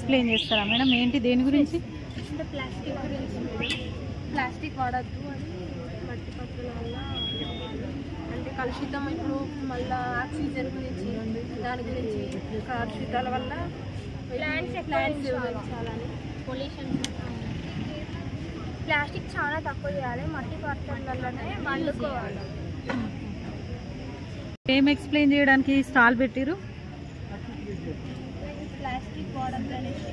Explain చేస్తారా madam? ఏంటి దేని గురించి? అంటే ప్లాస్టిక్ గురించి. ప్లాస్టిక్ వాడద్దు అని మట్టి పత్రుల వల్ల అంటే కలుషితం. ఇప్పుడు మళ్ళీ ఆక్సిజన్ గురించి దాని గురించి కలుషితాల వల్ల ప్లాంట్స్ పెంచాలని పొల్యూషన్. ప్లాస్టిక్ చాలా తక్కువ చేయాలి, మట్టి పాత్రలలోనే వండుకోవాలి. ఏం ఎక్స్ప్లెయిన్ చేయడానికి స్టాల్ పెట్టిరు? ప్లాస్టిక్ వాడద్దు అనేసి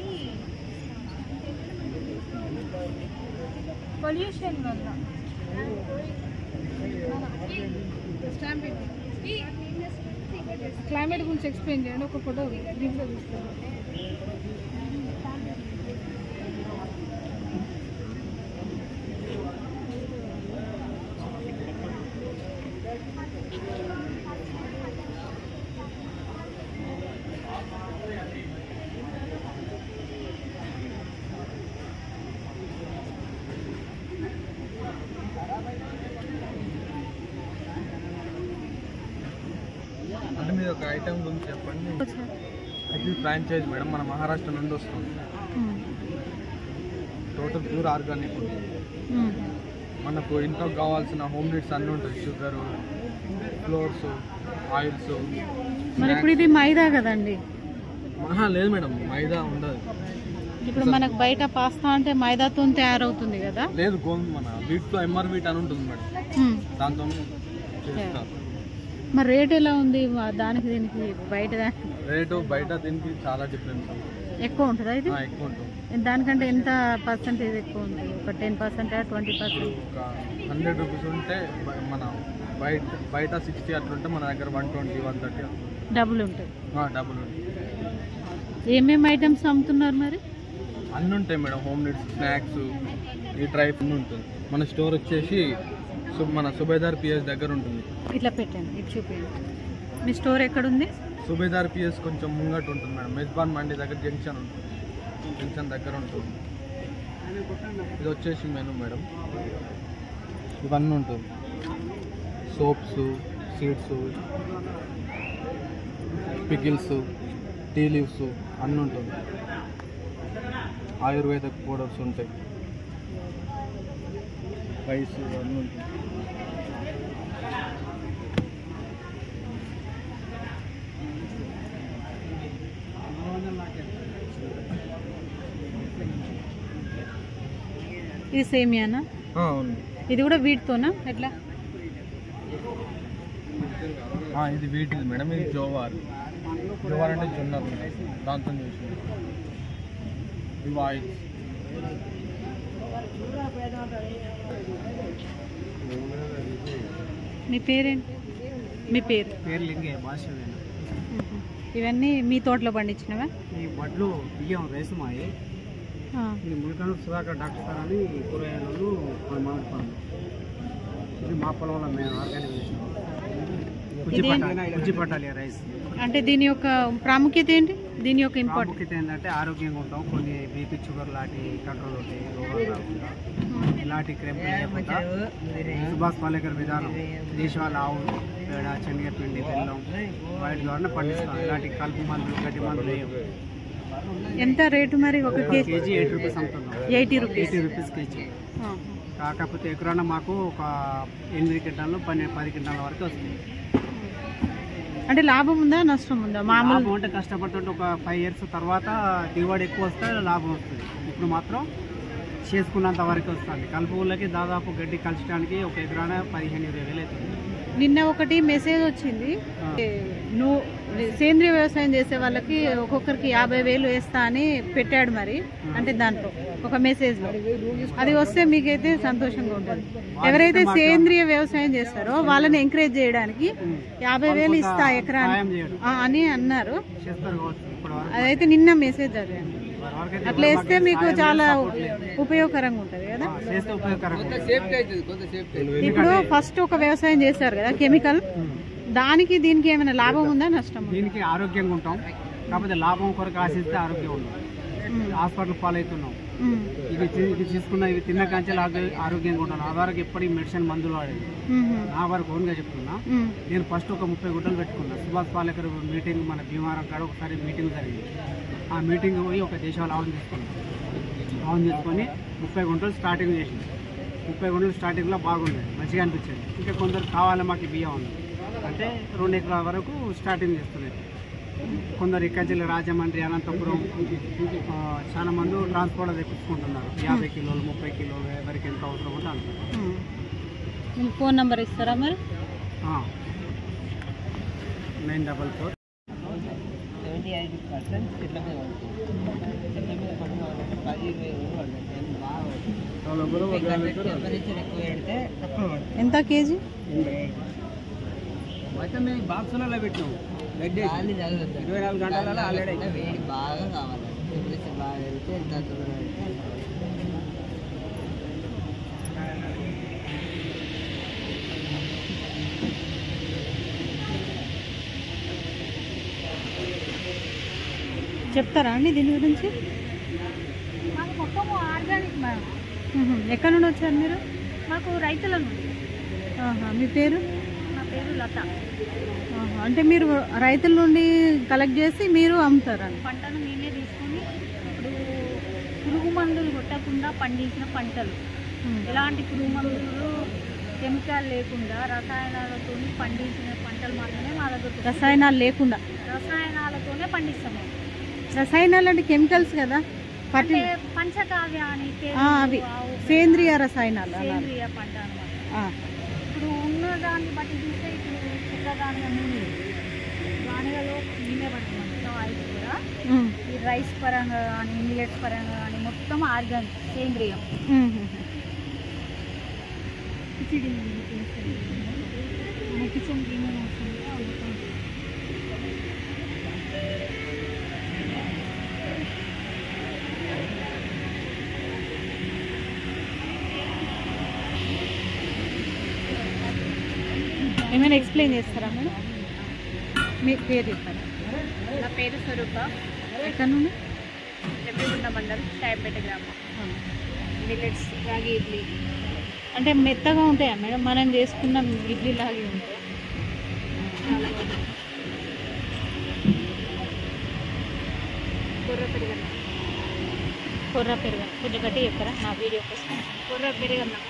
పొల్యూషన్ వల్ల. క్లైమేట్ గురించి ఎక్స్ప్లెయిన్ చేయండి, ఒక ఫోటో దీంట్లో తీసుకోండి. అంటే మీరు ఒక ఐటమ్ గురించి చెప్పండి. ఇది ఫ్రాంచైజ్ మేడం, మన మహారాష్ట్ర నుండి వస్తుంది. టోటల్ ప్యూర్ ఆర్గానిక్ ఉంటుంది. మనకు ఇంట్లో కావాల్సిన హోమ్ నీడ్స్ అన్నీ ఉంటాయి. Sugar, floors, oils. మరి ఇప్పుడు ఇది మైదా కదండి? లేదు మేడం, మైదా ఉండదు. ఇప్పుడు మనకు బయట పాస్తా అంటే మైదాతో తయారవుతుంది కదా? లేదు, మన వీటిలో ఎంఆర్ వీట్ అని ఉంటుంది మేడం, దాంతో చేస్తారు. మరి రేట్ ఎలా ఉంది దానికి దీనికి? బయట రేటు బయట దీనికి చాలా డిఫరెన్స్ ఎక్కువ ఉంటుందా? ఇది ఎక్కువ ఉంటుంది. దానికంటే ఎంత పర్సెంటేజ్ ఎక్కువ ఉంది? ఒక 10%, 20%? ఒక 100 రూపీస్ ఉంటే మన బయట 60 అట్లుంటే మన దగ్గర 120, 130 డబుల్ ఉంటుంది. డబుల్ ఉంటుంది. ఏమేమి ఐటమ్స్ అమ్ముతున్నారు మరి? అన్నీ ఉంటాయి మేడం, హోమ్ నీడ్స్, స్నాక్స్, ఈ డ్రై ఫ్రూట్ ఉంటుంది. మన స్టోర్ వచ్చేసి మన సుబేదార్ పిఎస్ దగ్గర ఉంటుంది. ఇట్లా పెట్టండి, ఇటు చూపించండి. మీ స్టోర్ ఎక్కడుంది? సుబేదార్ పిఎస్ కొంచెం ముంగట్ ఉంటుంది మేడం, మెజ్బాన్ మండి దగ్గర జంక్షన్ ఉంటుంది, జంక్షన్ దగ్గర ఉంటుంది. ఇది వచ్చేసి మెనూ మేడం, ఇవన్నీ ఉంటుంది. Soaps, seeds, pickles, tea leaves అన్నీ ఉంటుంది. ఆయుర్వేదిక్ పౌడర్స్ ఉంటాయి, రైస్ అన్నీ ఉంటాయి. ఇది సేమియానా? అవును. ఇది కూడా వీటితోనా ఎట్లా? ఇది వీటిది మేడం, ఇది జోవార్. జోవార్ అంటే జొన్నలు, దాంతో చేసింది. ఇవి ఆయిల్స్. మీ పేరేంటి? మీ పేరు? పేరు లింగే భాష. ఇవన్నీ మీ తోటలో పండించినవా? ఈ వడ్లు బియ్యం రైస్ మాయి. ఇది ముల్కను సుధాకర్ డాక్టర్ సార్ అని కూరగాయలు మామిడి పండు. ఇది మా పొలంలో మేము ఆర్గానిక్ చేసినాం. గుజ్జి పట్టాలి రైస్. అంటే దీని యొక్క ప్రాముఖ్యత ఏంటి? దీని యొక్క ప్రాముఖ్యత ఏంటంటే ఆరోగ్యంగా ఉంటాం. కొన్ని బీపీ, షుగర్ లాంటి కంట్రోల్ ఉంటాయి, రోగాలు రాకుండా ఇలాంటి క్రెంపులు లేకుండా. సుభాష్ పాలేకర్ విధానం, దేశవాళ ఆవులు, పేడ, శనగపిండి, బెల్లం వాటి ద్వారా పండిస్తాం. ఇలాంటి కలుపు మందులు, గడ్డి మందులు వేయం. ఎంత రేటు మరి? ఒక కేజీ 8 రూపీస్ అమ్ముతున్నాం. 80 రూపీస్ కేజీ. కాకపోతే ఎకరాన మాకు ఒక 8 క్వింటాలు 10 క్వింటాల వరకు వస్తుంది. అంటే లాభం ఉందా నష్టం ఉందా? లాభం అంటే కష్టపడుతుంటే ఒక 5 years తర్వాత దిగుబడి ఎక్కువ వస్తే లాభం వస్తుంది. ఇప్పుడు మాత్రం చేసుకున్నంత వరకు వస్తుంది. కలుపు ఊళ్ళకి దాదాపు గడ్డి కలిసడానికి ఒక ఎకరాన 15-20 వేలు అవుతుంది. నిన్న ఒకటి మెసేజ్ వచ్చింది, నువ్వు సేంద్రియ వ్యవసాయం చేసే వాళ్ళకి ఒక్కొక్కరికి 50,000 వేస్తా అని పెట్టాడు. మరి అంటే దాంట్లో ఒక మెసేజ్ లో అది వస్తే మీకైతే సంతోషంగా ఉంటుంది. ఎవరైతే సేంద్రియ వ్యవసాయం చేస్తారో వాళ్ళని ఎంకరేజ్ చేయడానికి 50,000 ఇస్తా ఎకరాన్ని అని అన్నారు. అదైతే నిన్న మెసేజ్ చదివాను. అట్లా వేస్తే మీకు చాలా ఉపయోగకరంగా ఉంటుంది కదా. ఇప్పుడు ఫస్ట్ ఒక వ్యవసాయం చేస్తారు కదా కెమికల్, దానికి దీనికి ఏమైనా లాభం ఉందా నష్టం? దీనికి ఆరోగ్యంగా ఉంటాం, కాకపోతే లాభం కొరకు ఆశిస్తే ఆరోగ్యం ఉండదు. హాస్పిటల్ పాలవుతున్నాం. ఇది తీసుకున్న ఇవి తిన్న కంచెలు ఆరోగ్యంగా ఉంటాను. ఆ వరకు ఎప్పటికీ మెడిసిన్ మందులు వాడేది. నా వరకు ఓన్గా చెప్తున్నా. నేను ఫస్ట్ ఒక 30 గుంటలు పెట్టుకున్నా. సుభాష్ పాలేకర్ మీటింగ్ మన భీమవరం కాడ ఒకసారి మీటింగ్ జరిగింది. ఆ మీటింగ్ పోయి ఒక దేశాలు ఆన్ తీసుకొని 30 గుంటలు స్టార్టింగ్ చేసింది. 30 గుంటలు స్టార్టింగ్లో బాగుండేది, మంచిగా అనిపించేది. ఇంకా కొందరు కావాలి మాకు బియ్యం ఉన్నది అంటే 2 ఎకరాల వరకు స్టార్టింగ్ చేస్తున్నాయి. కొందరు ఇక్కడి రాజమండ్రి, అనంతపురం చాలా మంది ట్రాన్స్పోర్ట్ తెప్పించుకుంటున్నారు. 50 కిలోలు, 30 కిలోలు, ఎవరికి ఎంత అవసరం ఉంటే అంత. ఫోన్ నెంబర్ ఇస్తారా మరి? 944 ఎంత కేజీ? బాక్సులలో పెట్టాము. 24 గంటలలో ఆల్రెడీ వేడి బాగా కావాలి. టెంపరేచర్ బాగా వెళ్తే ఎంత చెప్తారా అండి దీని గురించి? మాకు మొత్తం ఆర్గానిక్ మేడం. ఎక్కడ నుండి వచ్చారు మీరు? మాకు రైతుల నుండి. మీ పేరు? నా పేరు లత. అంటే మీరు రైతుల నుండి కలెక్ట్ చేసి మీరు అమ్ముతారా? పంటను మేమే తీసుకొని ఇప్పుడు పురుగు మందులు కొట్టకుండా పండించిన పంటలు, ఎలాంటి పురుగు మందులు కెమికల్ లేకుండా రసాయనాలతో పండించిన పంటలు మాత్రమే మా దగ్గర. రసాయనాలు లేకుండా? రసాయనాలతోనే పండిస్తాము. రసాయనాలు అంటే కెమికల్స్ కదా, అంటే పంచకావ్య అని అవి సేంద్రియ రసాయనాలు. సేంద్రియ పంట అన్నమాట. ఇప్పుడు ఉన్న దాన్ని బట్టి చూస్తే ఇప్పుడు చిక్కదానిగా నూనె గానిగలో మేమే పడుతున్నాం మొత్తం ఆయిల్ కూడా. ఈ రైస్ పరంగా కానీ మిల్లెట్స్ పరంగా కానీ మొత్తం ఆర్గానిక్ సేంద్రియం. కిచెన్ క్లీనింగ్ వస్తుంది. ఏమైనా ఎక్స్ప్లెయిన్ చేస్తారా మేడం? మీ పేరు చెప్పారా? నా పేరు స్వరూప. ఎక్కడ నుండి? రెబ్బిగుండ మండలం, సాయిపేట గ్రామం. మిల్లెట్స్, రాగి ఇడ్లీ. అంటే మెత్తగా ఉంటాయా మేడం? మనం చేసుకున్న ఇడ్లీ లాగే ఉంటాయి. కొర్ర పెరుగు కొంచెం గట్టి చెప్పారా నా వీడియో కోసం? కొర్ర పెరుగన్నాము.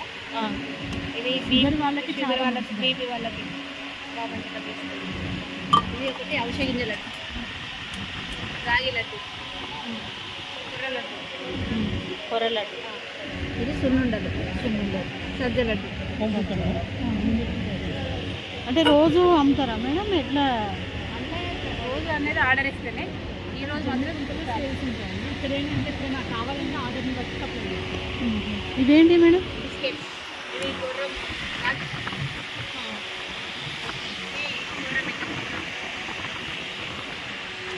ఇది షుగర్ వాళ్ళకి, షుగర్ వాళ్ళకి, బీపీ వాళ్ళకి బాగుంటుంది. ఇది ఒకటి అవిసె గింజ లడ్డు, రాగి లడ్డు, కొర్ర లడ్డు. ఇది సున్నుండలు, సజ్జ లడ్డు. అంటే రోజు అమ్ముతారా మేడం? ఎట్లా అంటే రోజు అనేది ఆర్డర్ ఇస్తేనే. ఈ రోజు మాత్రం సేల్స్ ఉంటాయండి. ఇక్కడ ఏంటంటే ఇప్పుడు నాకు కావాలంటే ఆర్డర్ని బట్టి సప్లై చేస్తాం. ఇదేంటి మేడం? బిస్కెట్స్. ఇది గుర్రం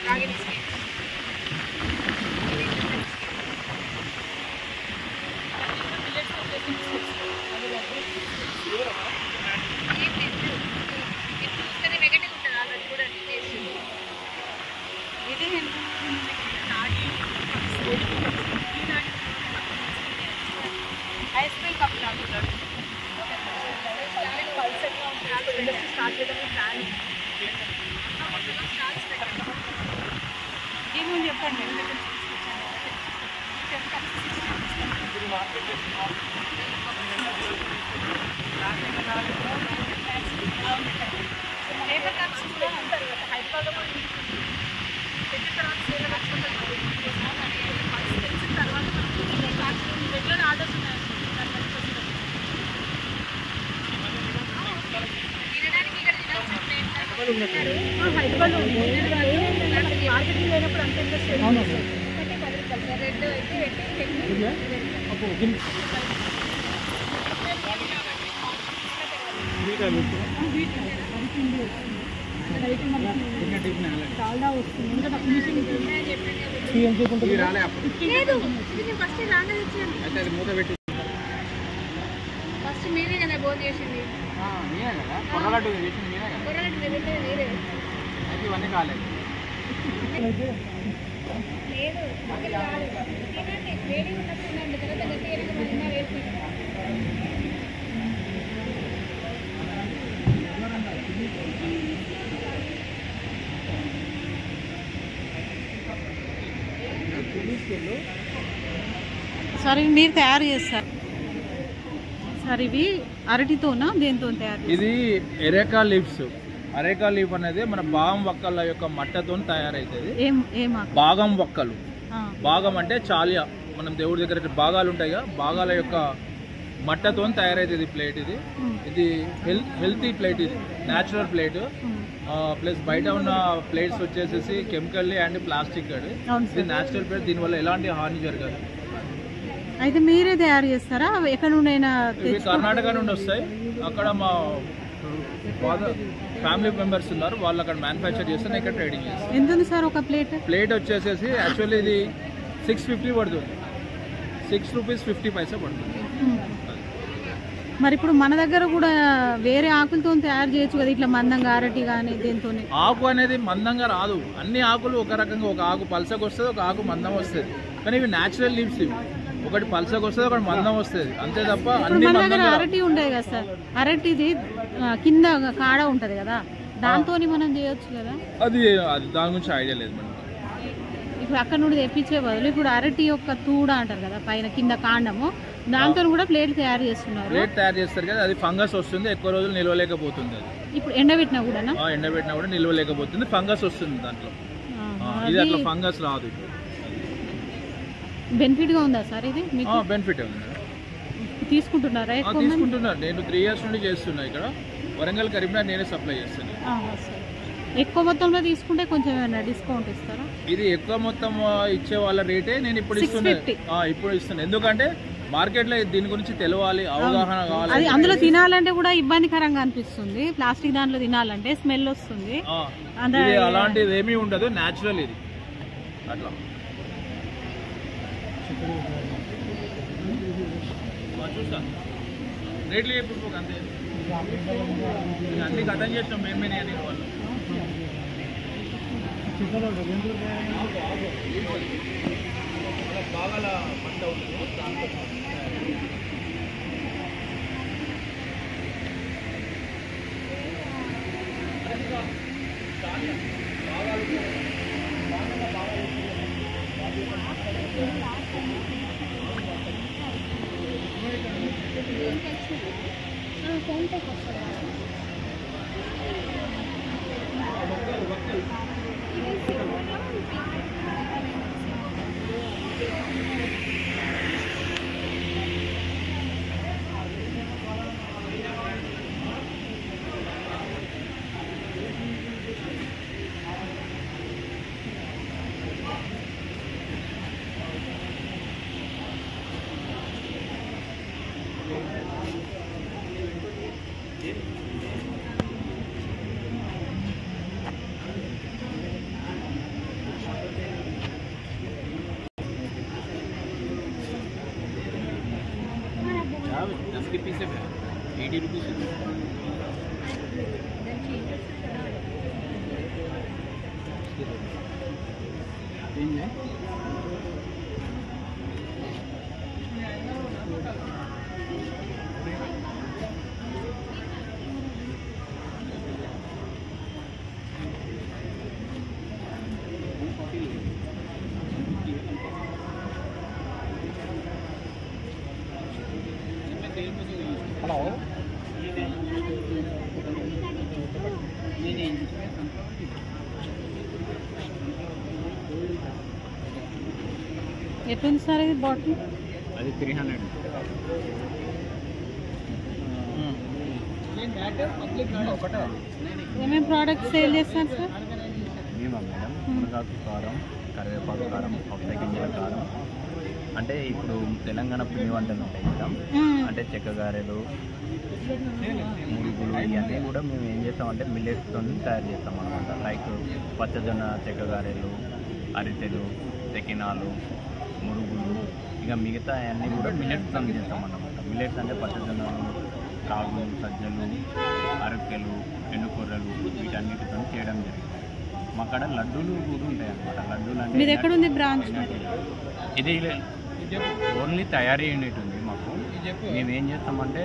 రాగి బిస్కెట్. నెగటివ్ ఉంటుంది ఆల్రెడీ కూడా టేస్ట్. ఇది ఐస్ క్రీమ్ కప్ చాక్లెట్ పల్సర్గా ఉంటుంది. స్టార్ట్ చేయడం ప్లాన్ ఏమని చెప్పండి. పేపర్ కప్స్ కూడా ఉంటారు కదా హైదరాబాద్లో కూడా పెట్టిన తర్వాత సేల్ కట్టుకుంటారు. తెలిసిన తర్వాత రెగ్యులర్ ఆర్డర్స్ ఉన్నాయి. తినడానికి ఇక్కడ హైదరాబాద్లో మార్కెటింగ్ లేనప్పుడు అంత ఇంట్రెస్ట్ రెడ్ అయితే చాలా వస్తుంది. లేదు ఫస్ట్ రాంగ్ ఇచ్చాను. ఫస్ట్ మీరే కదా బోన్ చేసింది. ఇవన్నీ కాలేదు. లేదు తినండి, వేడి ఉన్నప్పుడు తినండి, తర్వాత గట్టిగా మళ్ళీ వేసుకుంటాం. సార్ ఇవి మీరు తయారు చేస్తారు సార్? ఇవి అరటితోనా దేంతో తయారు? ఇది ఎరేకా లీవ్స్. అరేకా లీఫ్ అనేది మన బాగం వక్కల యొక్క మట్టతో తయారైతుంది. బాగం వక్కలు, బాగం అంటే చాలియా, మనం దేవుడి దగ్గర భాగాలు ఉంటాయి కదా, భాగాల యొక్క మట్టతో తయారైతుంది ప్లేట్. ఇది హెల్తీ ప్లేట్, ఇది న్యాచురల్ ప్లేట్. ప్లస్ బయట ఉన్న ప్లేట్స్ వచ్చేసేసి కెమికల్ అండ్ ప్లాస్టిక్. ఇది న్యాచురల్ ప్లేట్, దీనివల్ల ఎలాంటి హాని జరగదు. అయితే మీరే తయారు చేస్తారా? ఎక్కడ నుండైనా? ఇవి కర్ణాటక నుండి వస్తాయి. అక్కడ మా ఫ్యామిలీ మెంబర్స్ ఉన్నారు, వాళ్ళు అక్కడ మ్యానుఫ్యాక్చర్ చేస్తారు, ఇక్కడ ట్రేడింగ్ చేస్తారు. ఎంత ఉంది సార్ ఒక ప్లేట్? ప్లేట్ వచ్చేసేసి యాక్చువల్లీ ఇది 650 పడుతుంది, 6 రూపీస్ 50 పైసా పడుతుంది. మరి ఇప్పుడు మన దగ్గర కూడా వేరే ఆకులతో తయారు చేయొచ్చు కదా, ఇట్లా మందంగా అరటి కానీ దేంతో? ఆకు అనేది మందంగా రాదు. అన్ని ఆకులు ఒక రకంగా, ఒక ఆకు పల్సకు వస్తుంది, ఒక ఆకు మందం వస్తుంది. కానీ ఇవి న్యాచురల్ లీవ్స్. ఇవి ఒకటి పల్సకు వస్తుంది, ఒకటి మందం వస్తుంది, అంతే తప్ప అన్ని. మన దగ్గర అరటి ఉండేది కదా సార్, అరటిది కింద కాడ ఉంటది కదా, దాంతో మనం చేయొచ్చు కదా. అది దాని గురించి ఐడియా లేదు మేడం. ఇప్పుడు అక్కడ నుండి తెప్పించే బదులు ఇప్పుడు అరటి యొక్క తూడ అంటారు కదా, పైన కింద కాండము, దాంతో కూడా ప్లేట్ తయారు చేస్తున్నారు. ప్లేట్ తయారు చేస్తారు కదా, అది ఫంగస్ వస్తుంది, ఎక్కువ రోజులు నిల్వలేకపోతుంది. అది ఇప్పుడు ఎండబెట్టినా కూడా ఎండబెట్టినా కూడా నిల్వలేకపోతుంది, ఫంగస్ వస్తుంది దాంట్లో. ఇది అట్లా ఫంగస్ రాదు. బెనిఫిట్ గా ఉందా సార్ ఇది? బెనిఫిట్ ఉంది. తీసుకుంటున్నారా? తీసుకుంటున్నారు. నేను 3 years నుండి చేస్తున్నా ఇక్కడ వరంగల్, కరీంనగర్ నేనే సప్లై చేస్తాను. ఎక్కువ మొత్తంలో తీసుకుంటే కొంచెం ఏమైనా డిస్కౌంట్ ఇస్తారా? ఇది ఎక్కువ మొత్తం ఇచ్చే వాళ్ళ రేటే నేను ఇప్పుడు ఇస్తున్నాను. ఎందుకంటే మార్కెట్ లో దీని గురించి తెలవాలి, అవగాహన కావాలి. అది అందులో తినాలంటే కూడా ఇబ్బందికరంగా అనిపిస్తుంది, ప్లాస్టిక్ దాంట్లో తినాలంటే స్మెల్ వస్తుంది. అలాంటిది ఏమీ ఉండదు, న్యాచురల్ ఇది. అట్లా చూసా రేట్లు ఎప్పుడు అంతే అన్ని కథం చేసినాం మేము అని వాళ్ళు. బాగా పంట ఉంటుంది దాంట్లో. पीस है 80 रुपीस हेलो ఎట్లుంది సార్ ఇది బాటిల్? అది 300. ఏమేమి ప్రోడక్ట్స్ సేల్ చేస్తారు సార్? మేమా మేడం, మునగాకు కారం, కరివేపాకు కారం, పప్పు గింజల కారం, అంటే ఇప్పుడు తెలంగాణ పిండి వంటలు ఉంటాయి కదా, అంటే చెక్కగారెలు, మురుగులు, ఇవన్నీ కూడా మేము ఏం చేస్తామంటే మిల్లెట్స్తో తయారు చేస్తాం అనమాట. లైక్ పచ్చజొన్న చెక్కగారెలు, అరిసెలు, తెకినాలు, మురుగులు, ఇక మిగతా అన్నీ కూడా మిల్లెట్స్తో చేస్తాం అన్నమాట. మిల్లెట్స్ అంటే పచ్చజొన్నలు, రాగులు, సజ్జలు, అరకెలు, ఎండుకూరలు, వీటన్నిటితో చేయడం జరుగుతుంది. మా కాడ లడ్డూలు కూడా ఉంటాయి అన్నమాట. లడ్డూలు అంటే మీది ఎక్కడ ఉంది బ్రాంచ్ మరి? ఇది ఓన్లీ తయారీ యూనిట్ ఉంది మాకు. మేము ఏం చేస్తామంటే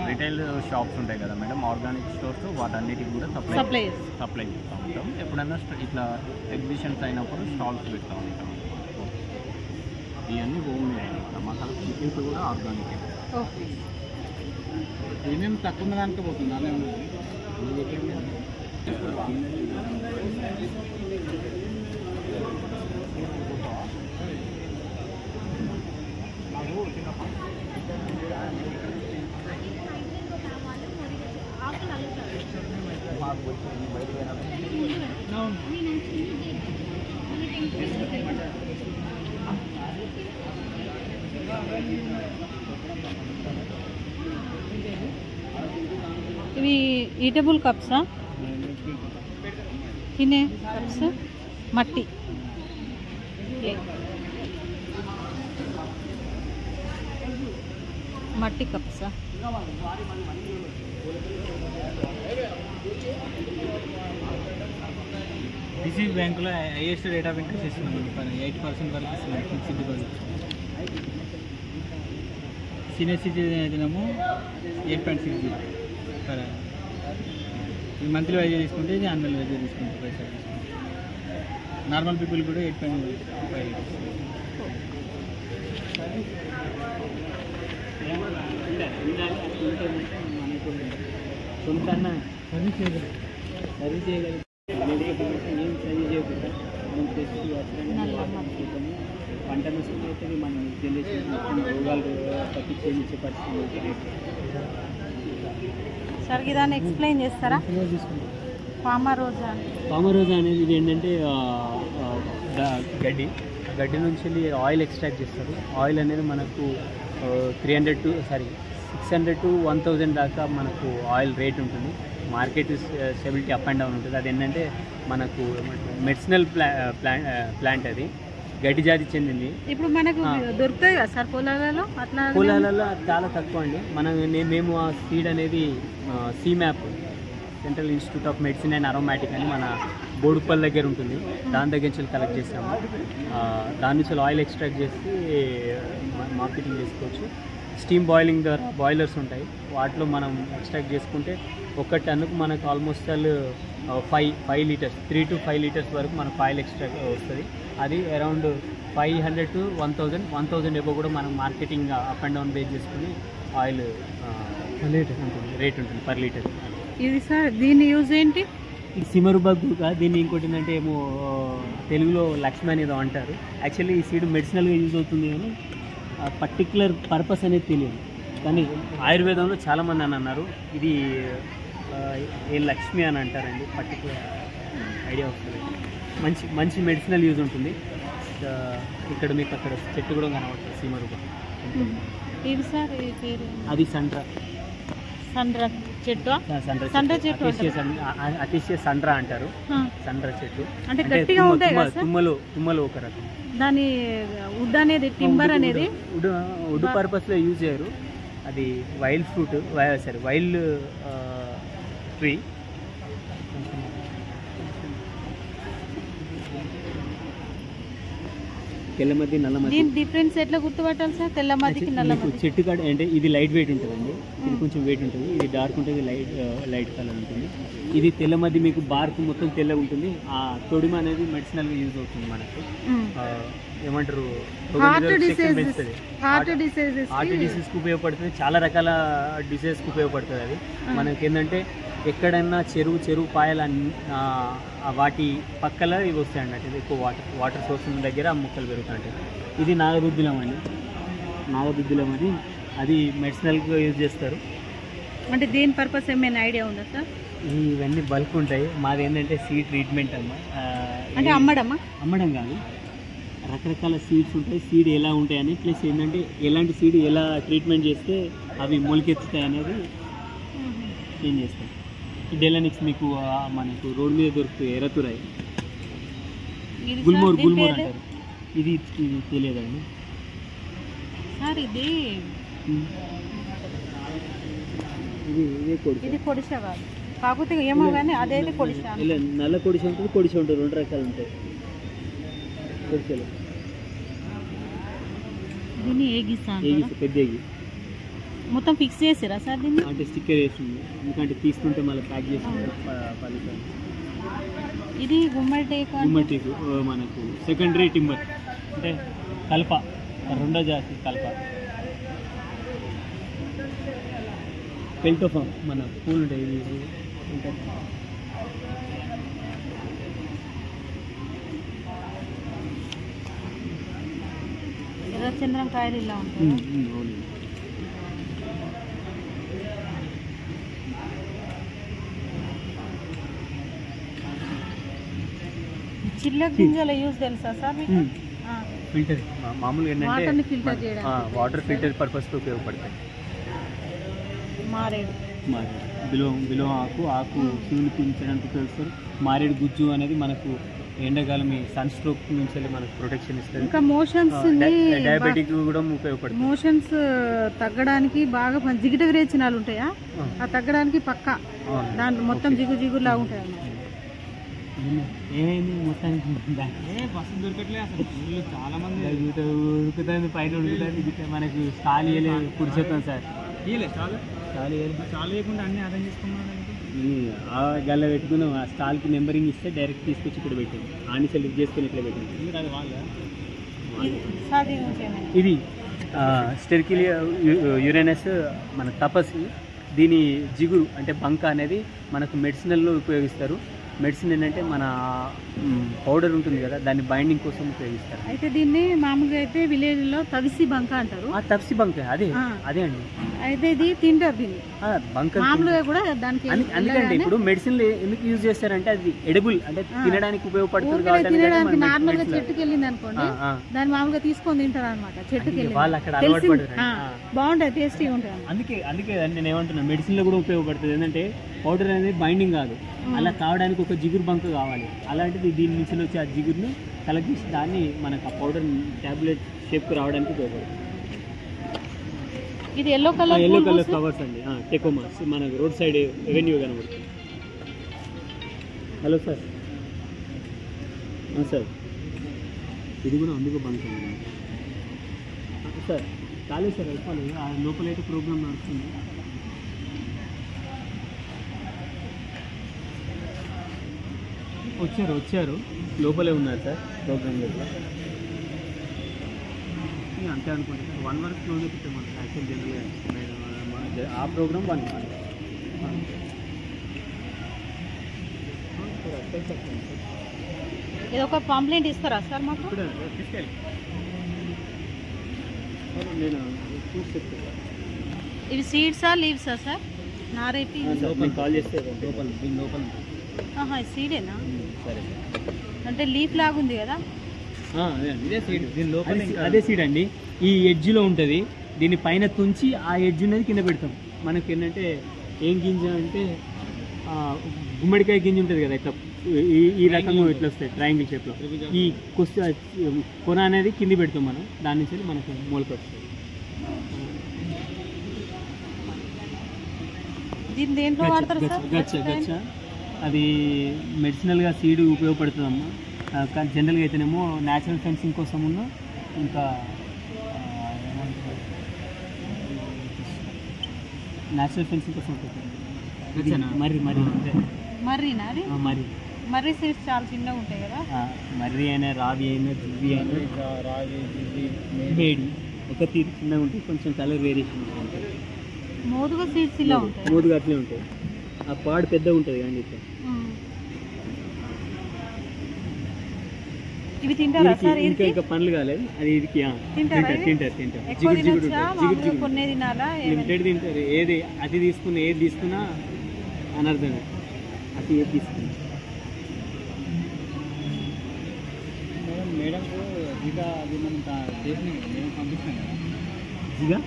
రిటైల్ షాప్స్ ఉంటాయి కదా మేడం, ఆర్గానిక్ స్టోర్స్, వాటన్నిటికి కూడా సప్లై చేస్తూ ఉంటాం. ఎప్పుడైనా ఇట్లా ఎగ్జిబిషన్స్ అయినప్పుడు స్టాల్స్ పెడతా ఉంటాం. ఇవన్నీ హోమ్ మేడ్ మసాలా చికెన్స్ కూడా ఆర్గానిక్. ఏమేమి తక్కువ దానికి పోతుంది అలా ఇవి ఈటబుల్ కప్సా? తినే కప్స్ మట్టి. మట్టి కప్సా? డిసిబి బ్యాంకులో హైయెస్ట్ రేట్ ఆఫ్ ఇంట్రెస్ట్ ఇస్తున్నాం. 8% వరకు ఇస్తున్నాం ఫిక్స్డ్ డిపాజిట్. సీనియర్ సిటిజన్ అయితేనేమో 8.60 పర్. మంత్లీ వైజ్ తీసుకుంటే ఇది యాన్యువల్ వైజ్ తీసుకుంటే పైసలు తీసుకుంటే. నార్మల్ పీపుల్ కూడా 8.5. సొంత సర్వీస్ చేయగలుగుతాం. ఏం సర్వీస్ చేయకుండా మనం చేసుకుంటాము. పంట నష్టం అయితే మనం జనరేషన్ రోగాలు తప్పించే పరిస్థితి. సార్ దాన్ని ఎక్స్ప్లెయిన్ చేస్తారా? తీసుకుంటాం. పామరోజా అనేది ఇది ఏంటంటే గడ్డి నుంచి వెళ్ళి ఆయిల్ ఎక్స్ట్రాక్ట్ చేస్తారు. ఆయిల్ అనేది మనకు 600 to 1000 దాకా మనకు ఆయిల్ రేట్ ఉంటుంది. Market stability up and down ఉంటుంది. అది ఏంటంటే మనకు మెడిసినల్ ప్లాంట్, అది గడ్డి జాతి చెందింది. ఇప్పుడు మనకు దొరుకుతాయి కదా సార్ పొలాలలో? అట్లా పొలాలలో చాలా తక్కువ అండి. మేము ఆ సీడ్ అనేది CMAP, central institute of medicine and aromatic అని మన బోడుపల్లి దగ్గర ఉంటుంది. దాని దగ్గర నుంచి కలెక్ట్ చేస్తాము. దాని నుంచి ఆయిల్ ఎక్స్ట్రాక్ట్ చేసి మార్కెటింగ్ చేసుకోవచ్చు. స్టీమ్ బాయిలింగ్ ద్వారా బాయిలర్స్ ఉంటాయి, వాటిలో మనం ఎక్స్ట్రాక్ట్ చేసుకుంటే ఒక టన్నుకు మనకు ఆల్మోస్ట్ 5 లీటర్స్ 3 to 5 లీటర్స్ వరకు మనకు ఆయిల్ ఎక్స్ట్రాక్ట్ వస్తుంది. అది అరౌండ్ 500 to 1000 ఎబో కూడా మనం marketing up and down base చేసుకుని ఆయిల్ రేట్ ఉంటుంది పర్ లీటర్. ఇది సార్ దీని యూజ్ ఏంటి? సిమరుబగ్గుగా దీన్ని ఇంకోటి ఏంటంటే ఏమో తెలుగులో లక్ష్మి అనేది అంటారు. యాక్చువల్లీ ఈ సీడ్ మెడిసినల్గా యూజ్ అవుతుంది కానీ పర్టిక్యులర్ పర్పస్ అనేది తెలియదు. కానీ ఆయుర్వేదంలో చాలామంది అని అన్నారు ఇది ఏ లక్ష్మి అని అంటారండి. పర్టిక్యులర్ ఐడియా వస్తుంది. మంచి మెడిసినల్ యూజ్ ఉంటుంది. ఇక్కడ మీకు అక్కడ చెట్టు కూడా కనబడుతుంది సిమరుబగ్. ఇది సార్ ఈ పేరు అది సండ్రా చెట్టు. అతిశయ సండ్రా అంటారు. సండ్రా చెట్టు అంటే గట్టిగా ఉంటాయి కదా సార్? తుమ్మలు ఒక రకం. దాని వుడ్ అనేది టింబర్ అనేది వుడ్ పర్పస్లో యూజ్ చేయరు. అది వైల్డ్ ఫ్రూట్, వైల్డ్ ట్రీ. తెల్లమద్ది నల్లమద్ది. దీని డిఫరెన్స్ ఎట్లా గుర్తుపట్టాలి సార్? తెల్లమద్దికి నల్లమద్ది. చెట్టు కాడ అంటే ఇది లైట్ వెయిట్ ఉంటుందండి, ఇది కొంచెం వెయిట్ ఉంటుంది. ఇది డార్క్ ఉంటుంది, లైట్ కలర్ ఉంటుంది. ఇది తెల్లమద్ది మీకు బార్క్ మొత్తం తెల్లగా ఉంటుంది. ఆ తొడిమ అనేది మెడిసినల్గా యూజ్ అవుతుంది మనకు. ఏమంటారు, హార్ట్ డిసీజ్కి ఉపయోగపడుతుంది. చాలా రకాల డిసీజ్కి ఉపయోగపడుతుంది. అది మనకి ఏంటంటే ఎక్కడైనా చెరువు పాయలు వాటి పక్కల ఇవి వస్తాయి అన్నట్టు. ఇది ఎక్కువ వాటర్ సోర్స్ దగ్గర మొక్కలు పెరుగుతాయి. ఇది నాగదుద్దులం అండి. నాగదుద్దులం అని అది మెడిసినల్గా యూజ్ చేస్తారు. అంటే దేని పర్పస్ ఏమైనా ఐడియా ఉందా సార్? ఇవన్నీ బల్క్ ఉంటాయి. మాది ఏంటంటే సీడ్ ట్రీట్మెంట్ అమ్మా. అంటే అమ్మడం కాదు, రకరకాల సీడ్స్ ఉంటాయి. సీడ్ ఎలా ఉంటాయని, ప్లస్ ఏంటంటే ఎలాంటి సీడ్ ఎలా ట్రీట్మెంట్ చేస్తే అవి మొలకెత్తుతాయి అనేది ఏం చేస్తాం. ఈ డెలనిక్స్ మీకు మనకు రోడ్ మీద దొరుకుతాయి. ఎర్రతురాయి, గుల్మోర్ అంటారు. ఇది తెలియదండి సార్. ఇది పొడిసా కాదు, కాకపోతే ఏమో కానీ అదైతే కొడిసా. ఇలా నల్ల కొడిసి ఉంటుంది, కొడిసి ఉంటుంది, 2 రకాలు ఉంటాయి కొడిసెలు. దీన్ని ఏగిస్తా పెద్ద ఏగి మొత్తం ఫిక్స్ చేసారా సార్ దీన్ని? అంటే స్టిక్కర్ వేస్తుంది, ఎందుకంటే తీస్తుంటే మళ్ళీ ప్యాక్ చేసి పలుతాయి. ఇది గుమ్మడి టేకు. గుమ్మడి టేకు మనకు సెకండరీ టింబర్, అంటే కలప, 2వ జాతి కలప. పెల్టోఫామ్ మన పూలు ఉంటాయి ఉంటాయి. ఎర్రచంద్రం కాయలు ఇలా ఉంటాయి. అవును. చిల్ల గింజల యూజ్ తెలుసా సార్ మీకు? ఫిల్టర్ మామూలుగా వాటర్ని ఏంటంటే ఫిల్టర్ చేయడానికి వాటర్ ఫిల్టర్ పర్పస్కి ఉపయోగపడతాయి. మారేడు బిలో ఆకు శివుని పీల్చడానికి ఉపయోగిస్తారు. మారేడు గుజ్జు అనేది మనకు ఎండాకాలం ఈ సన్ స్ట్రోక్ నుంచి మనకు ప్రొటెక్షన్ ఇస్తుంది. ఇంకా మోషన్స్ డయాబెటిక్ కూడా ఉపయోగపడుతుంది. మోషన్స్ తగ్గడానికి బాగా జిగిట విరేచనాలు ఉంటాయా, ఆ తగ్గడానికి పక్కా దాంట్లో మొత్తం జిగులా ఉంటాయి అన్నమాట. ఏమైంది మొత్తానికి బస్సు దొరకట్లేదు అసలు. చాలా మంది ఉరుకుతుంది, పైన ఉరుకుతుంది. మనకు స్టాల్ ఇవ్వలేదు, పుడిచేస్తాం సార్. చాలా లేకుండా అన్ని అర్థం చేసుకున్నాను. ఆ గల్ల పెట్టుకున్నాం, ఆ స్టాల్కి నెంబరింగ్ ఇస్తే డైరెక్ట్ తీసుకొచ్చి ఇక్కడ పెట్టింది. ఆనిసలు లిఫ్ట్ చేసుకుని ఇట్లా పెట్టింది. అది వాళ్ళ ఇది స్టెర్కిలియా యురేనస్ మన తపస్సు. దీని జిగురు అంటే బంక అనేది మనకు మెడిసినల్లో ఉపయోగిస్తారు. మెడిసిన్ ఏంటంటే మన పౌడర్ ఉంటుంది కదా, దాన్ని బైండింగ్ కోసం ఉపయోగిస్తారు. అయితే దీన్ని మామూలుగా అయితే విలేజ్ లో తవిసి బంక అంటారు. తప్సి బంక అదే అండి. అయితే ఇది తింటారు దీన్ని బంక మామూలుగా కూడా దానికి. అందుకంటే ఇప్పుడు మెడిసిన్ ఎందుకు యూజ్ చేస్తారంటే అది ఎడిబుల్, అంటే తినడానికి ఉపయోగపడుతుంది. తినడానికి నార్మల్ గా చెట్టుకి వెళ్ళింది అనుకోండి, దాన్ని మామూలుగా తీసుకొని తింటారు అనమాట. చెట్టుకి వెళ్ళి వాళ్ళు అక్కడ అలవాటు పడతారు. బాగుంటాయి, టేస్టీగా ఉంటాయి. అందుకే నేను ఏమంటున్నా, మెడిసిన్ లో కూడా ఉపయోగపడుతుంది. ఏంటంటే పౌడర్ అనేది బైండింగ్ కాదు, అలా కావడానికి ఒక జిగురు బంక కావాలి. అలాంటిది దీని నుంచి వచ్చి ఆ జిగురును కలెక్ట్ చేసి దాన్ని మనకు ఆ పౌడర్ ట్యాబ్లెట్ షేప్కి రావడానికి ఉపయోగపడుతుంది. ఇది ఎల్లో కలర్ ఫ్లవర్స్ అండి, టెకోమాస్. మనకు రోడ్ సైడ్ ఎవెన్యూ కనబడుతుంది. Hello sir. సార్ ఇది కూడా అందుకు బంక్ అండి సార్. కాలేదు సార్, అయిపోలేదు. ఆ లోపలైతే ప్రోగ్రామ్ నడుస్తుంది. వచ్చారు లోపలే ఉన్నారు సార్ ప్రోగ్రామ్ లోపల. అంతే అనుకుంటే 1 వరకు క్లోజ్ అయిపోతే మనకి యాక్చువల్ జనరల్గా ఆ ప్రోగ్రామ్ 1. ఇది ఒక పాంప్లెంట్ ఇస్తారా సార్ మాకు? తీసుకెళ్ళి నేను చూసి చెప్తాను. ఇవి సీడ్సా లీవ్సా సార్? నారేపి కాల్ చేస్తే లోపల సీడేనా? సరే అంటే లీఫ్ లాగా ఉంది కదా. ఇదే సీడ్, దీని లోపల అదే సీడ్ అండి. ఈ ఎడ్జ్లో ఉంటుంది. దీని పైన తుంచి ఆ ఎడ్జ్ అనేది కింద పెడతాం. మనకి ఏంటంటే ఏం గింజ అంటే గుమ్మడికాయ గింజ ఉంటుంది కదా, ఇట్లా ఈ రకంగా ఇట్లా వస్తాయి ట్రయాంగిల్ షేప్లో. ఈ కొన అనేది కింద పెడతాం మనం, దాని నుంచి మనకు మొలక వస్తుంది. దీన్ని దేంట్లో వాడతారు సార్? గచ్చ అది మెడిసినల్గా సీడ్ ఉపయోగపడుతుందమ్మా. కానీ జనరల్గా అయితేనేమో న్యాచురల్ ఫెన్సింగ్ కోసం ఉన్న ఇంకా న్యాచురల్ ఫెన్సింగ్ కోసం మర్రి సీడ్స్ చాలా చిన్నగా ఉంటాయి కదా. మర్రి అయినా రావి అయినా జివ్వి అయినా మేడి ఒక తీరు చిన్నగా ఉంటాయి, కొంచెం కలర్ వేరియేషన్ ఉంటుంది. మోదుగా సీడ్స్ ఇలా ఉంటాయి, మోదుగా అట్లే ఉంటాయి. ఆ పాడు పెద్దగా ఉంటుంది కానీ ఇట్లా. ఇవి తింటారా సార్? ఇంకా పండ్లు కాలేదు, అది ఇదికి తింటారు. కొన్ని తినాలా? లిమిటెడ్ తింటారు. ఏది అది తీసుకున్నా ఏది తీసుకున్నా అనర్థమే. అది ఏది తీసుకున్నా మేడం జిగా అది మనం చేసిన మేము పంపిస్తాం కదా. జిగా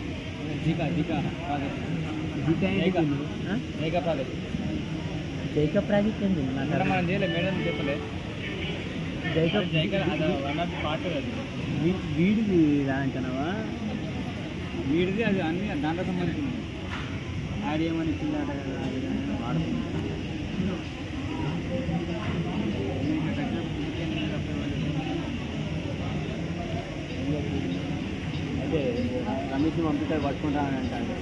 ప్రాజెక్ట్ జైకా ప్రాజెక్ట్ ఏంటి మనం చేయలేదు మేడం, చెప్పలేదు. వీడిది అంటున్నావా? వీడిది అది అన్ని దాంట్లో సంబంధించింది. యాడ్ చేయమని ఇచ్చిందట కదా వాడుతుంది. అయితే రమేష్ని పంపితే పట్టుకుంటానని అంటాను.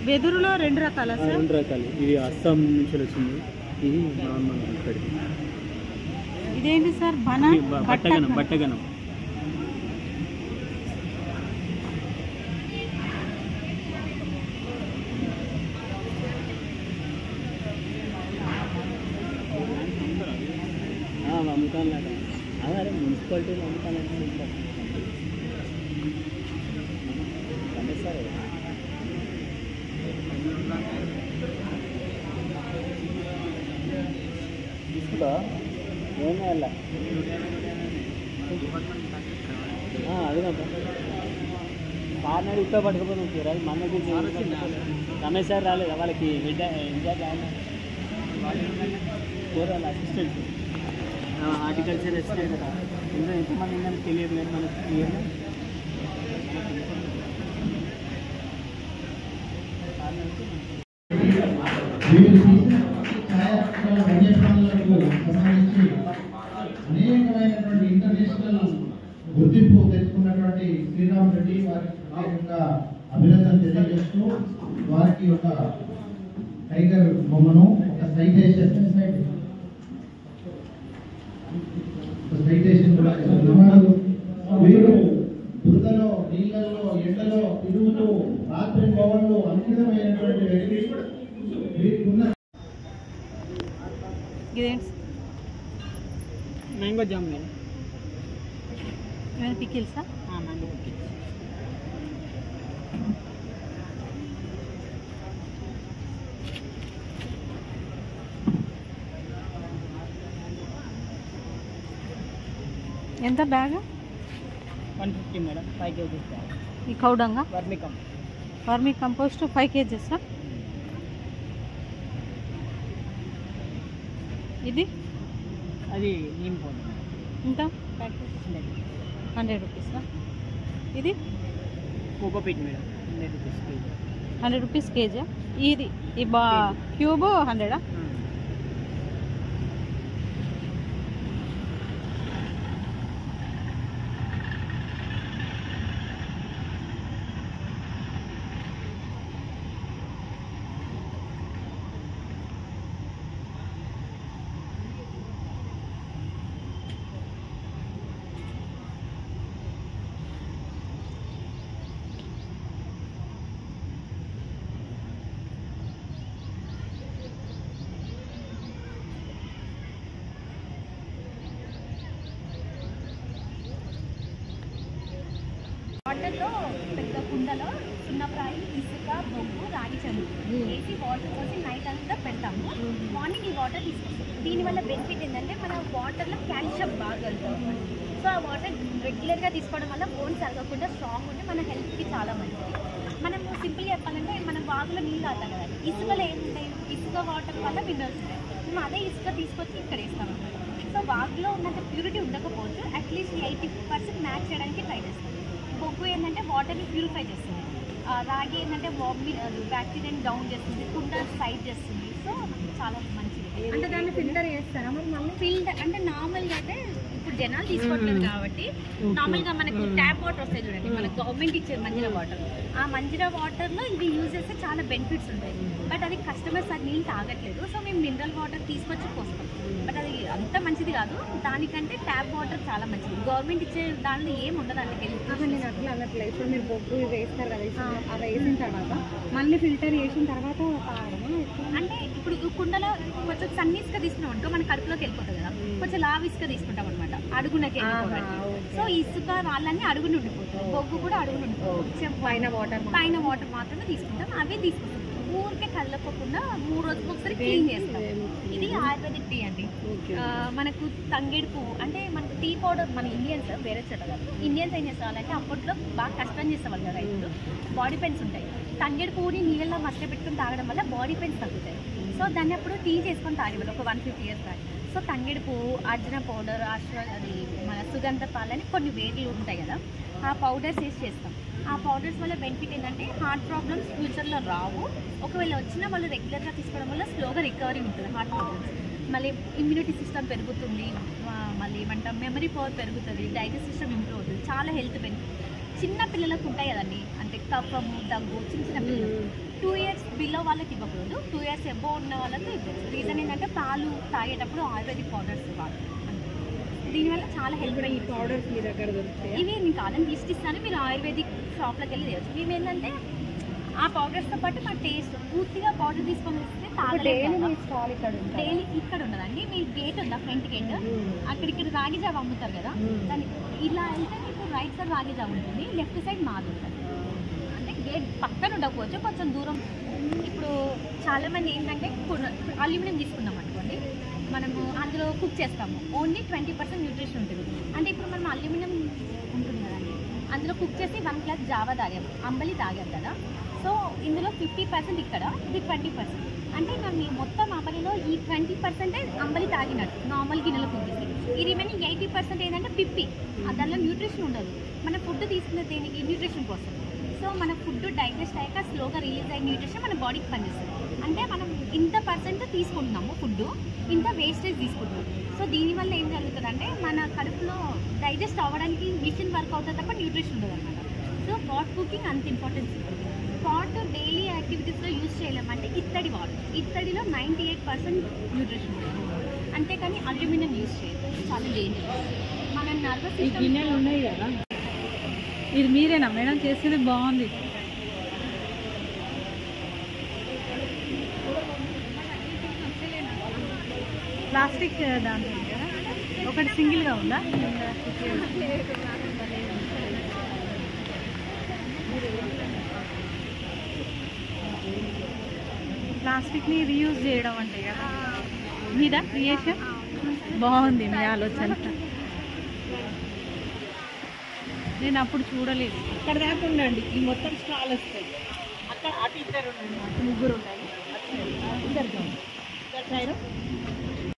వెదురులో 2 రకాల సార్? 2 రకాలు. ఇది అస్సాం నుంచి వచ్చింది, ఇది నార్మల్ ఇక్కడికి. ఇదేంటి సార్? బట్టగనం. అమ్ముతాను అదే మున్సిపాలిటీలో అమ్ముతానంటే సరే. తీసుకుంటా ఏమన్నా వెళ్ళా అదేనప్ప సార్ నాడు ఇప్పుడే పట్టుకుపోయి రాదు మన రమేష్ సార్ రాలేదు, వాళ్ళకి ఇన్ఛార్జ్ ఆయన వాళ్ళ అసిస్టెంట్ హార్టికల్చర్ అసిస్టెంట్ కదా. ఇందులో ఎంతమంది ఉందని తెలియదు లేదు మనకి క్లియర్గా. అనేకమైనటువంటి ఇంటర్నేషనల్ గుర్తింపు తెచ్చుకున్నటువంటి శ్రీరామ్ రెడ్డి వారికి అభినందన తెలియజేస్తూ వారికి ఒక టైగర్ బొమ్మను ఒక సైటేషన్ కూడా వీరు బురదలో నీళ్ళల్లో ఎండలో తిరుగుతూ రాత్రి పవన్లు అంకితమైనటువంటి వ్యక్తి. వీరికున్న మ్యాంగో జామ్ పికిల్సా? Mango pickles. ఎంత బ్యాగ్? 150 madam, 5 kgs. ఈ కౌడంగా వర్మీ కంపోస్ట్ 5 kgs. ఇది అది నీమ్ పౌడర్. ఎంత ప్యాకెట్? 100 రూపీస్. ఇది cocopeat madam, 100 rupees KG. 100 rupees KG. ఇది ఈ క్యూబ్ 100. వాటర్లో పెద్ద కుండలో సున్నప్రాయి, ఇసుక, బొగ్గు, రాగి చెండు వేసి వాటర్ పోసి నైట్ అంతా పెడతాము. మార్నింగ్ ఈ వాటర్ తీసుకొస్తాం. దీనివల్ల బెనిఫిట్ ఏంటంటే మన వాటర్లో కాల్షియం బాగా వెళ్తుంది. సో ఆ వాటర్ రెగ్యులర్గా తీసుకోవడం వల్ల బోన్స్ అరగకుండా స్ట్రాంగ్ ఉండి మన హెల్త్కి చాలా మంచిది. మనము సింపుల్గా చెప్పాలంటే మనం వాగులో నీళ్ళు తాగుతాం కదా, ఇసుకలో ఏముంటాయి? ఇసుక వాటర్ వల్ల మినరల్స్ ఉంటాయి. మేము అదే ఇసుక తీసుకొచ్చి ఇక్కడ వేస్తాం అన్నమాట. సో వాగులో ఉన్నంత ప్యూరిటీ ఉండకపోవచ్చు, అట్లీస్ట్ 80% మ్యాచ్ చేయడానికి ట్రై చేస్తాం. బొగ్గు ఏంటంటే వాటర్ని ప్యూరిఫై చేస్తుంది. రాగి ఏంటంటే బ్యాక్టీరియాని డౌన్ చేస్తుంది, కుండ సైడ్ చేస్తుంది. సో చాలా మంచిది. అంటే దాన్ని ఫిల్టర్ చేస్తారా మరి? మళ్ళీ ఫిల్టర్ అంటే నార్మల్గా అయితే ఇప్పుడు జనాలు తీసుకోవట్లేదు కాబట్టి నార్మల్గా మనకు ట్యాప్ వాటర్ వస్తాయి చూడండి, మనకు గవర్నమెంట్ ఇచ్చే మంజీరా వాటర్. ఆ మంజీరా వాటర్లో ఇది యూజ్ చేస్తే చాలా బెనిఫిట్స్ ఉంటాయి. బట్ అది కస్టమర్స్ అది నీళ్ళు తాగట్లేదు. సో మేము మినరల్ వాటర్ తీసుకొచ్చి పోస్తాం. బట్ అది అంత మంచిది కాదు, దానికంటే ట్యాప్ వాటర్ చాలా మంచిది. గవర్నమెంట్ ఇచ్చే దానిలో ఏమి ఉండదు అందుకెళ్ళి. నేను అట్లా అనట్లేదు. ఇప్పుడు మీరు బొగ్గు వేస్తారు కదా, అవి వేసిన తర్వాత మళ్ళీ ఫిల్టర్ చేసిన తర్వాత అంటే ఇప్పుడు కుండలో కొంచెం సన్నీస్గా తీసుకున్నాం అనుకో మన కడుపులోకి వెళ్ళిపోతుంది కదా, కొంచెం లావిస్గా తీసుకుంటాం అనమాట, అడుగునకి వెళ్ళిపోతుంది. సో ఇసుక రాళ్ళన్నీ అడుగుని ఉండిపోతుంది, బొగ్గు కూడా అడుగుని ఉండిపోతుంది. పైన వాటర్ మాత్రమే తీసుకుంటాం. అవే తీసుకుంటాం. ఊరికే కదలకోకుండా 3 రోజులకు ఒకసారి క్లీన్ చేస్తాం. ఇది ఆయుర్వేదిక్ టీ అండి. మనకు తంగేడు పువ్వు అంటే మనకు టీ పౌడర్ మన ఇండియన్స్ వేరే చోట కాదు. ఇండియన్స్ ఏం చేసేవాళ్ళంటే అప్పట్లో బాగా కష్టం చేసేవాళ్ళు కదా, రైతులు బాడీ పెయిన్స్ ఉంటాయి. తంగేడు పువ్వుని నీళ్ళలో మసక పెట్టుకుని తాగడం వల్ల బాడీ పెయిన్స్ తగ్గుతాయి. సో దాన్ని అప్పుడు టీ చేసుకొని తాగేవాళ్ళు ఒక 150 years బ్యాక్. సో తంగేడు పువ్వు, అర్జున పౌడర్, అది మన సుగంధ పాలని కొన్ని వేర్లు ఉంటాయి కదా, ఆ పౌడర్స్ వేసి చేస్తాం. ఆ పౌడర్స్ వల్ల బెనిఫిట్ ఏంటంటే హార్ట్ ప్రాబ్లమ్స్ ఫ్యూచర్లో రావు. ఒకవేళ వచ్చినా వాళ్ళు రెగ్యులర్గా తీసుకోవడం వల్ల స్లోగా రికవరీ ఉంటుంది హార్ట్ ప్రాబ్లమ్స్. మళ్ళీ ఇమ్యూనిటీ సిస్టమ్ పెరుగుతుంది, మళ్ళీ ఏమంటాం మెమరీ పవర్ పెరుగుతుంది, డైజెస్ట్ సిస్టమ్ ఇంప్రూవ్ అవుతుంది, చాలా హెల్త్ బెనిఫిట్. చిన్న పిల్లలకు ఉంటాయి కదండి, అంటే కఫము, దగ్గు, చిన్న పిల్లలు 2 years బిలో వాళ్ళకి ఇవ్వకూడదు, 2 years అబోవ్ ఉన్న వాళ్ళకి ఇవ్వచ్చు. రీజన్ ఏంటంటే పాలు తాగేటప్పుడు ఆయుర్వేదిక్ పౌడర్స్ ఇవ్వాలి. దీనివల్ల చాలా హెల్ప్ అయ్యి పౌడర్స్ మీ దగ్గర దొరుకుతాయి. ఇవి నేను కాదని లిస్ట్ ఇస్తాను, మీరు ఆయుర్వేదిక్ షాప్లోకి వెళ్ళి తేవచ్చు. మేము ఏంటంటే ఆ పౌడర్స్తో పాటు మా టేస్ట్ పూర్తిగా పౌడర్ తీసుకొని వస్తే తాగలేదు. డైలీ ఇక్కడ ఉండదండి, మీ గేట్ ఉందా, ఫ్రంట్ గేట్, అక్కడిక్కడ రాగి జావ అమ్ముతారు కదా, దాన్ని ఇలా వెళ్తే మీకు రైట్ సైడ్ రాగి జావ ఉంటుంది, లెఫ్ట్ సైడ్ మాది ఉంటుంది. అంటే గేట్ పక్కన ఉండకపోవచ్చు, కొంచెం దూరం. ఇప్పుడు చాలామంది ఏంటంటే అల్యూమినియం తీసుకున్నాం అనుకోండి, మనము అందులో కుక్ చేస్తాము, ఓన్లీ 20% న్యూట్రిషన్ ఉంటుంది. అంటే ఇప్పుడు మనం అల్యూమినియం ఉంటుంది కదండి, అందులో కుక్ చేసి 1 గ్లాస్ జావా తాగాము, అంబలి తాగాం కదా, సో ఇందులో 50% ఇక్కడ, ఇది 20%. అంటే మీ మొత్తం అంబలిలో ఈ 20% అంబలి తాగినట్టు నార్మల్ గిన్నెలో కుక్ చేసి, ఈ రిమైనింగ్ 80% ఏంటంటే పిప్పి, దానిలో న్యూట్రిషన్ ఉండదు. మన ఫుడ్ తీసుకునే దేనికి, న్యూట్రిషన్ కోసం. సో మన ఫుడ్ డైజెస్ట్ అయ్యాక స్లోగా రిలీజ్ అయ్యే న్యూట్రిషన్ మన బాడీకి పనిచేస్తుంది. అంటే మనం ఇంత పర్సెంట్ తీసుకుంటున్నాము ఫుడ్, ఇంత వేస్టేజ్ తీసుకుంటున్నాం. సో దీనివల్ల ఏం జరుగుతుందంటే మన కడుపులో డైజెస్ట్ అవ్వడానికి మిషన్ వర్క్ అవుతుంది తప్ప న్యూట్రిషన్ ఉండదు అనమాట. సో పాట్ కుకింగ్ అంత ఇంపార్టెన్స్ ఉంటుంది. పాట్ డైలీ యాక్టివిటీస్లో యూజ్ చేయలేమంటే ఇత్తడి వాటర్, ఇత్తడిలో 98% న్యూట్రిషన్ ఉంటుంది. అంతేకాని అల్యూమినియం యూజ్ చేయదు, చాలా డేంజరస్. మన నర్వస్ సిస్టమ్ గిన్నెలు ఉన్నాయి కదా, ఇది మీరేనా మేడం చేసేది? బాగుంది. ప్లాస్టిక్ దాంట్లో కదా, ఒకటి సింగిల్గా ఉందా? ప్లాస్టిక్ని రీయూజ్ చేయడం అంటే కదా మీద క్రియేషన్ బాగుంది, మీ ఆలోచన. నేను అప్పుడు చూడలేదు. ఇక్కడ దాకా ఉండండి, ఈ మొత్తం స్టాల్ వస్తాయి. అక్కడ అటు 2 ఉండండి, 3 ఉండాలి. ఇద్దరు సైడ్